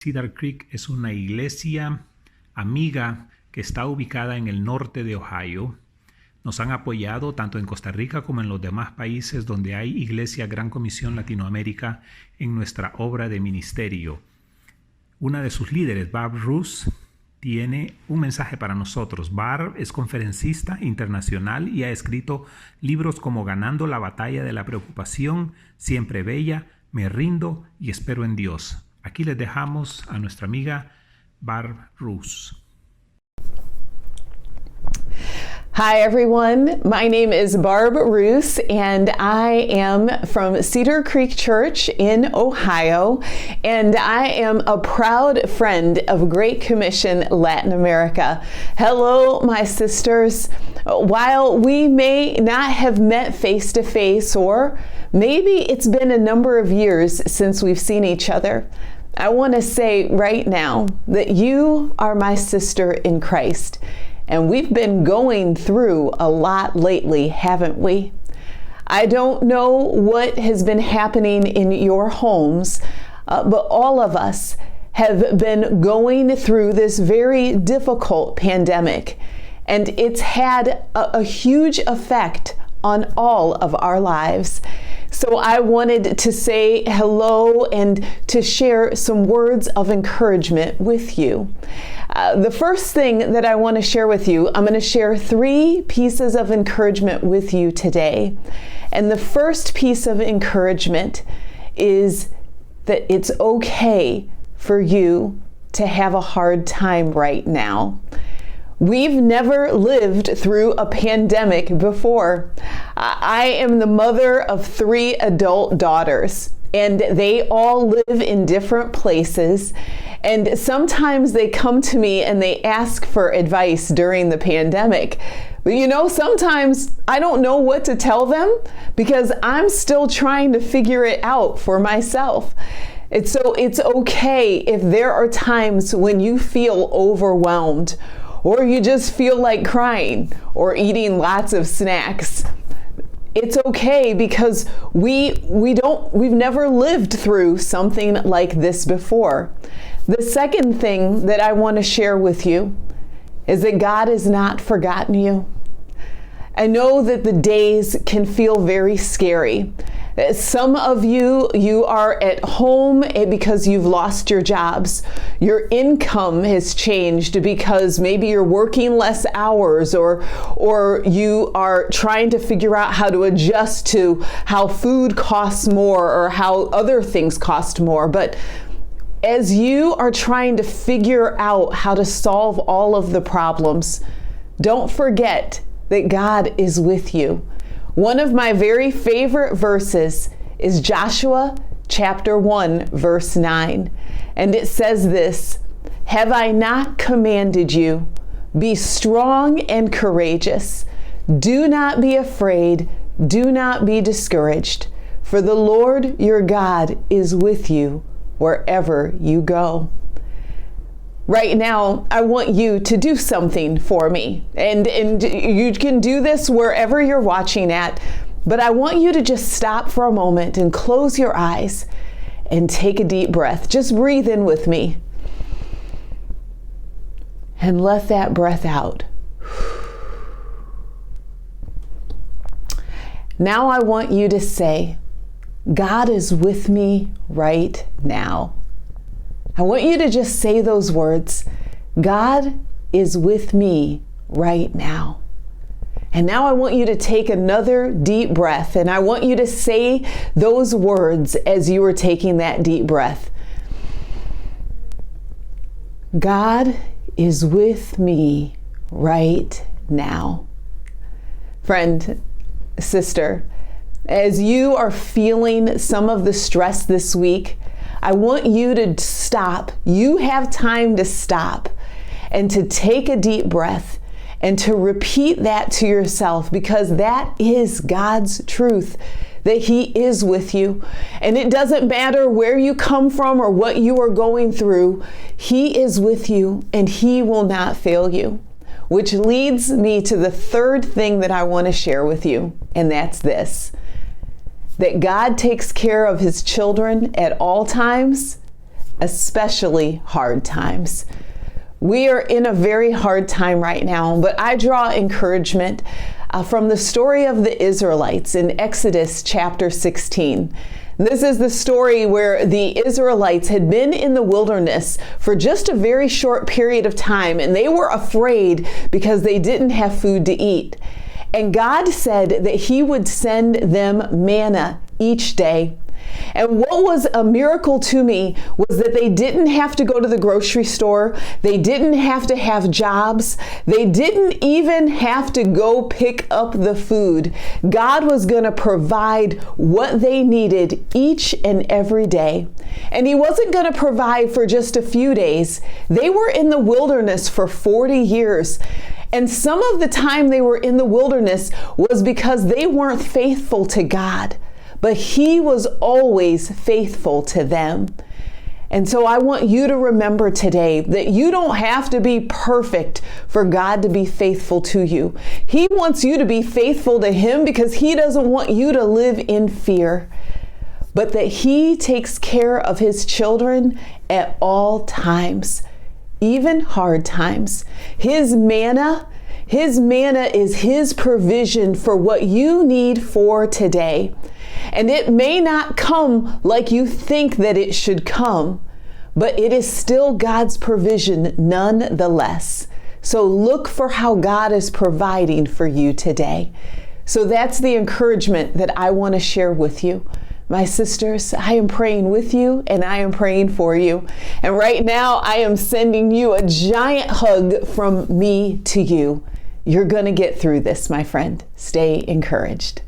Cedar Creek es una iglesia amiga que está ubicada en el norte de Ohio. Nos han apoyado tanto en Costa Rica como en los demás países donde hay Iglesia Gran Comisión Latinoamérica en nuestra obra de ministerio. Una de sus líderes, Barb Roose, tiene un mensaje para nosotros. Barb es conferencista internacional y ha escrito libros como Ganando la batalla de la preocupación, Siempre bella, Me rindo y espero en Dios. Aquí les dejamos a nuestra amiga Barb Roose. Hi everyone, my name is Barb Roose and I am from Cedar Creek Church in Ohio, and I am a proud friend of Great Commission Latin America. Hello my sisters. While we may not have met face to face, or maybe it's been a number of years since we've seen each other, I want to say right now that you are my sister in Christ. And we've been going through a lot lately, haven't we? I don't know what has been happening in your homes, but all of us have been going through this very difficult pandemic. And it's had a huge effect on all of our lives. So I wanted to say hello and to share some words of encouragement with you. The first thing that I want to share with you, I'm going to share 3 pieces of encouragement with you today. And the first piece of encouragement is that it's okay for you to have a hard time right now. We've never lived through a pandemic before. I am the mother of 3 adult daughters, and they all live in different places. And sometimes they come to me and they ask for advice during the pandemic. But you know, sometimes I don't know what to tell them because I'm still trying to figure it out for myself. And so it's okay if there are times when you feel overwhelmed, or you just feel like crying or eating lots of snacks. It's okay because we've never lived through something like this before. The second thing that I want to share with you is that God has not forgotten you. I know that the days can feel very scary. Some of you are at home because you've lost your jobs. Your income has changed because maybe you're working less hours, or you are trying to figure out how to adjust to how food costs more or how other things cost more. But as you are trying to figure out how to solve all of the problems, don't forget that God is with you. One of my very favorite verses is Joshua chapter 1, verse 9. And it says this, "Have I not commanded you? Be strong and courageous. Do not be afraid. Do not be discouraged. For the Lord your God is with you wherever you go." Right now, I want you to do something for me. And you can do this wherever you're watching at, but I want you to just stop for a moment and close your eyes and take a deep breath. Just breathe in with me. And let that breath out. Now I want you to say, God is with me right now. I want you to just say those words. God is with me right now. And now I want you to take another deep breath, and I want you to say those words as you are taking that deep breath. God is with me right now. Friend, sister, as you are feeling some of the stress this week, I want you to stop. You have time to stop and to take a deep breath and to repeat that to yourself, because that is God's truth, that He is with you. And it doesn't matter where you come from or what you are going through, He is with you and He will not fail you. Which leads me to the third thing that I want to share with you, and that's this. That God takes care of His children at all times, especially hard times. We are in a very hard time right now, but I draw encouragement from the story of the Israelites in Exodus chapter 16. This is the story where the Israelites had been in the wilderness for just a very short period of time, and they were afraid because they didn't have food to eat. And God said that He would send them manna each day. And what was a miracle to me was that they didn't have to go to the grocery store. They didn't have to have jobs. They didn't even have to go pick up the food. God was going to provide what they needed each and every day. And He wasn't going to provide for just a few days. They were in the wilderness for 40 years. And some of the time they were in the wilderness was because they weren't faithful to God. But He was always faithful to them. And so I want you to remember today that you don't have to be perfect for God to be faithful to you. He wants you to be faithful to Him because He doesn't want you to live in fear, but that He takes care of His children at all times, even hard times. His manna is His provision for what you need for today. And it may not come like you think that it should come, but it is still God's provision nonetheless. So look for how God is providing for you today. So that's the encouragement that I want to share with you. My sisters, I am praying with you and I am praying for you. And right now I am sending you a giant hug from me to you. You're going to get through this, my friend. Stay encouraged.